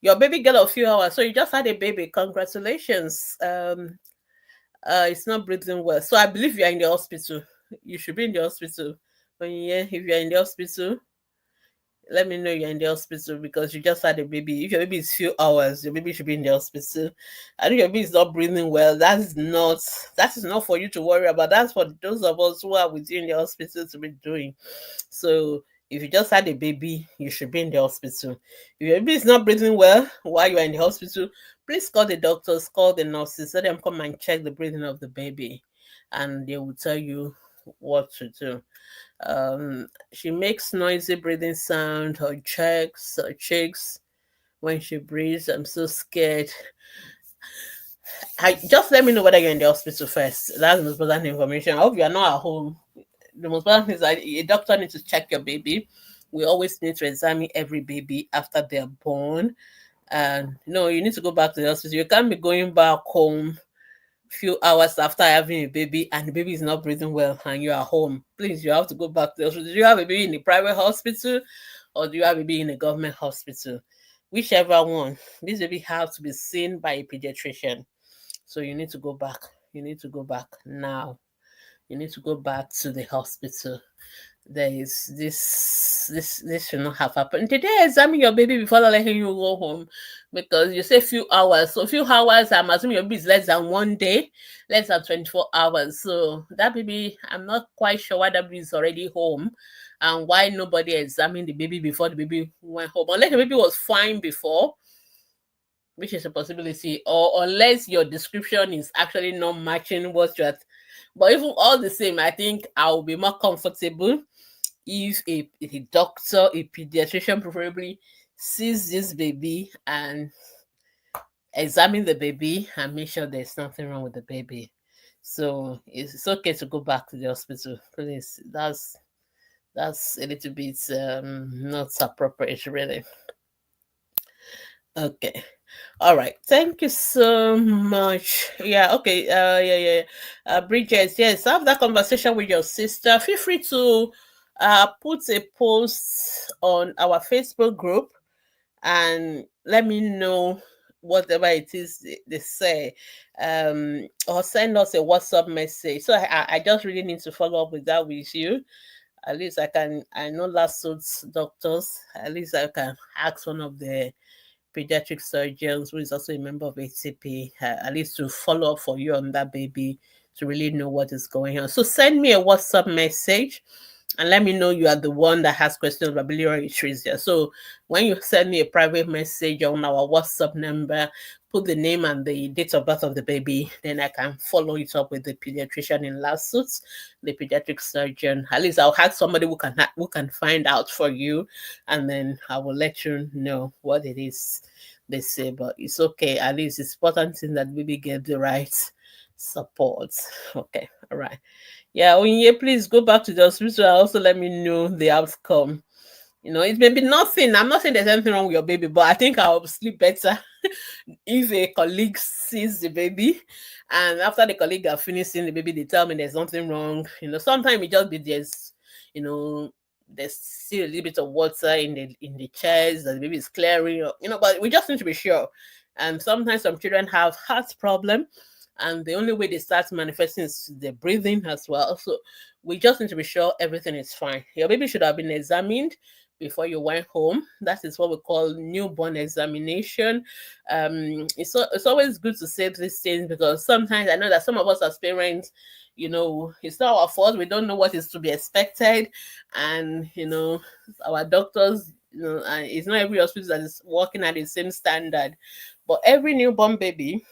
Your baby girl of few hours. So you just had a baby. Congratulations. It's not breathing well. So I believe you are in the hospital. You should be in the hospital. Onye, if you are in the hospital, let me know you're in the hospital because you just had a baby. If your baby is few hours, your baby should be in the hospital. And if your baby is not breathing well, that is not for you to worry about. That's for those of us who are with you in the hospital to be doing. So if you just had a baby, you should be in the hospital. If your baby is not breathing well while you are in the hospital, please call the doctors, call the nurses, let them come and check the breathing of the baby, and they will tell you what to do. She makes noisy breathing sound, her cheeks when she breathes. I'm so scared. Just let me know whether you're in the hospital first. That's the most important information. I hope you are not at home. The most important thing is that a doctor needs to check your baby. We always need to examine every baby after they're born. And you need to go back to the hospital. You can't be going back home few hours after having a baby and the baby is not breathing well and you are home. Please, you have to go back to the hospital. Do you have a baby in a private hospital or do you have a baby in a government hospital? Whichever one. This baby has to be seen by a pediatrician. So you need to go back. You need to go back now. You need to go back to the hospital. There is this should not have happened. Did they examine your baby before letting you go home? Because you say few hours. So few hours, I'm assuming your baby is less than 1 day, less than 24 hours. So that baby, I'm not quite sure why that baby is already home and why nobody examined the baby before the baby went home. Unless the baby was fine before, which is a possibility, or unless your description is actually not matching what you're. But even all the same, I think I'll be more comfortable if a doctor, a pediatrician preferably, sees this baby and examine the baby and make sure there's nothing wrong with the baby. So it's okay to go back to the hospital. Please, that's a little bit not appropriate, really. Okay. All right. Thank you so much. Yeah. Okay. Bridget, yes, have that conversation with your sister. Feel free to put a post on our Facebook group and let me know whatever it is they say, or send us a WhatsApp message. So I just really need to follow up with that with you. At least I know last suits doctors. At least I can ask one of the pediatric surgeons who is also a member of ATP, at least to follow up for you on that baby to really know what is going on. So send me a WhatsApp message and let me know you are the one that has questions about biliary atresia. So when you send me a private message on our WhatsApp number, put the name and the date of birth of the baby, then I can follow it up with the pediatrician in lawsuits, the pediatric surgeon. At least I'll have somebody who can find out for you, and then I will let you know what it is they say. But it's okay. At least it's important thing that baby get the right support. Okay, all right. Yeah, Onye, please go back to the hospital and also let me know the outcome. It may be nothing. I'm not saying there's anything wrong with your baby, but I think I'll sleep better if a colleague sees the baby and after the colleague are finished seeing the baby, they tell me there's something wrong. Sometimes it just be there's, there's still a little bit of water in the chest, that the baby is clearing, but we just need to be sure. And sometimes some children have heart problem, and the only way they start manifesting is the breathing as well. So we just need to be sure everything is fine. Your baby should have been examined before you went home. That is what we call newborn examination. It's always good to say these things, because sometimes I know that some of us as parents, it's not our fault. We don't know what is to be expected, and our doctors, and it's not every hospital that is working at the same standard. But every newborn baby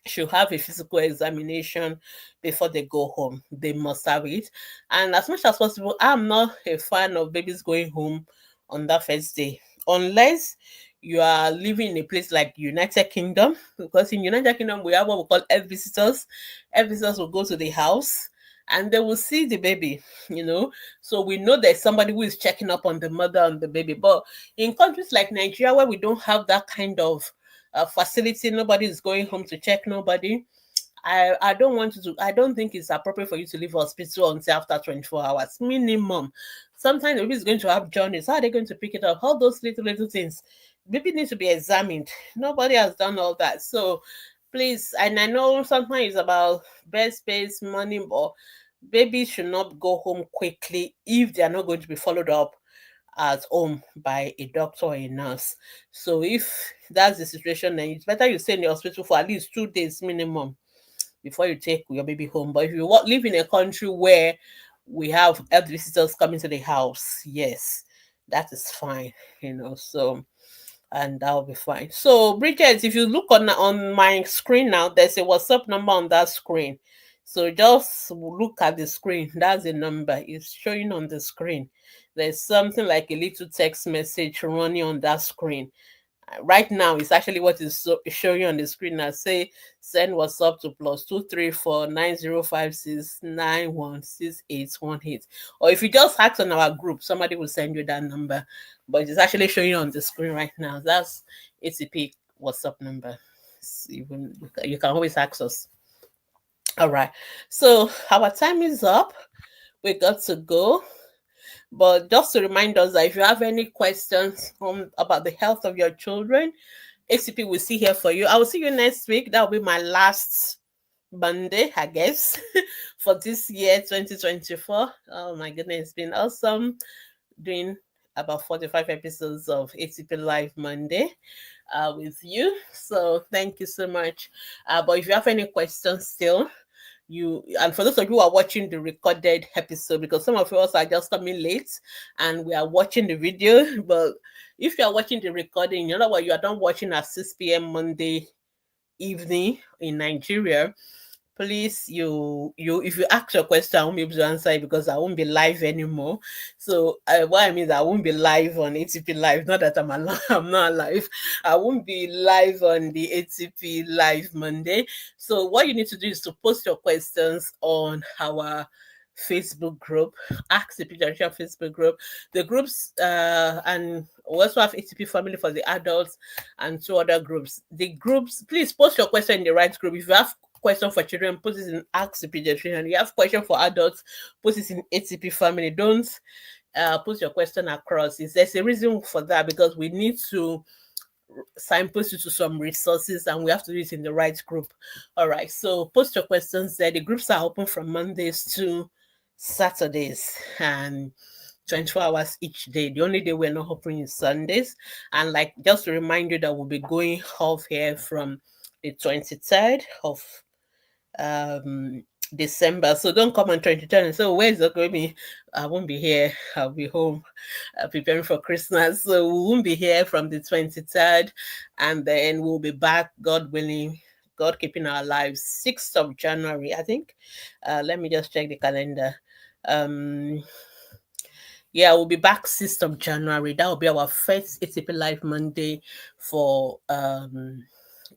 should have a physical examination before they go home. They must have it. And as much as possible, I'm not a fan of babies going home on that first day, unless you are living in a place like United Kingdom, because in United Kingdom we have what we call health visitors. Health visitors will go to the house and they will see the baby, so we know there's somebody who is checking up on the mother and the baby. But in countries like Nigeria, where we don't have that kind of facility, nobody is going home to check nobody. I don't want you to. I don't think it's appropriate for you to leave hospital until after 24 hours minimum. Sometimes the baby is going to have jaundice. How are they going to pick it up? All those little things. Baby needs to be examined. Nobody has done all that. So please, and I know sometimes it's about bed space, money, but babies should not go home quickly if they are not going to be followed up at home by a doctor or a nurse. So if that's the situation, then it's better you stay in the hospital for at least 2 days minimum before you take your baby home. But if you live in a country where we have health visitors coming to the house, yes, that is fine, so, and that'll be fine. So Bridget, if you look on my screen now, there's a WhatsApp number on that screen. So just look at the screen. That's the number. It's showing on the screen. There's something like a little text message running on that screen. Right now, it's actually what is showing on the screen. I say send WhatsApp to +2349056916818. Or if you just ask on our group, somebody will send you that number. But it's actually showing on the screen right now. That's ATP WhatsApp number. You can always ask us. All right. So our time is up. We got to go. But just to remind us that if you have any questions about the health of your children, ACP will see here for you. I will see you next week. That will be my last Monday, I guess, for this year, 2024. Oh my goodness, it's been awesome doing about 45 episodes of ATP Live Monday with you. So thank you so much. But if you have any questions still, and for those of you who are watching the recorded episode, because some of us are just coming late and we are watching the video, but if you are watching the recording, you know what, you are done watching at 6 p.m. Monday evening in Nigeria, please, if you ask your question, I won't be able to answer it because I won't be live anymore. So what I mean is I won't be live on ATP Live. Not that I'm alive, I'm not alive. I won't be live on the ATP Live Monday. So what you need to do is to post your questions on our Facebook group, Ask the Paediatrician Facebook group. The groups and we also have ATP Family for the adults and 2 other groups. The groups, please post your question in the right group. If you have question for children, put it in Ask the Pediatrician. You have question for adults, put it in ATP Family. Don't put your question across. There's a reason for that, because we need to signpost you to some resources and we have to do it in the right group. All right, so post your questions there. The groups are open from Mondays to Saturdays and 24 hours each day. The only day we're not open is Sundays. And like, just to remind you that we'll be going off here from the 23rd of December. So don't come on 23rd and say, oh, where's Dr. Gbemi? I won't be here. I'll be home preparing for Christmas. So we won't be here from the 23rd, and then we'll be back, God willing, God keeping our lives, 6th of January, I think. Let me just check the calendar. Yeah, we'll be back 6th of January. That will be our first ATP Live Monday for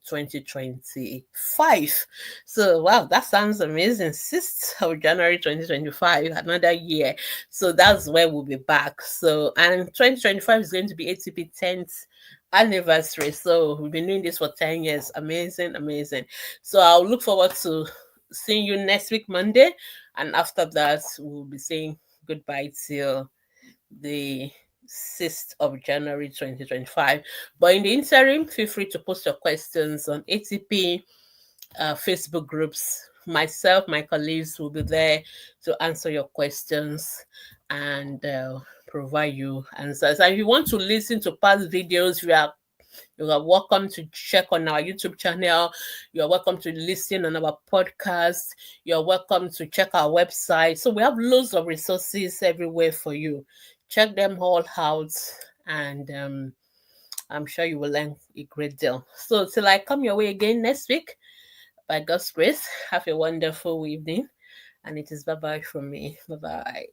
2025. So wow, that sounds amazing. 6th of January 2025, another year. So that's where we'll be back. So, and 2025 is going to be ATP 10th anniversary. So we've been doing this for 10 years. Amazing. So I'll look forward to seeing you next week Monday, and after that we'll be saying goodbye till the 6th of January 2025. But in the interim, feel free to post your questions on ATP Facebook groups. Myself, my colleagues will be there to answer your questions and provide you answers. And if you want to listen to past videos, you are welcome to check on our YouTube channel. You are welcome to listen on our podcast. You are welcome to check our website. So we have loads of resources everywhere for you. Check them all out, and I'm sure you will learn a great deal. So till I come your way again next week, by God's grace, have a wonderful evening. And it is bye-bye from me. Bye-bye.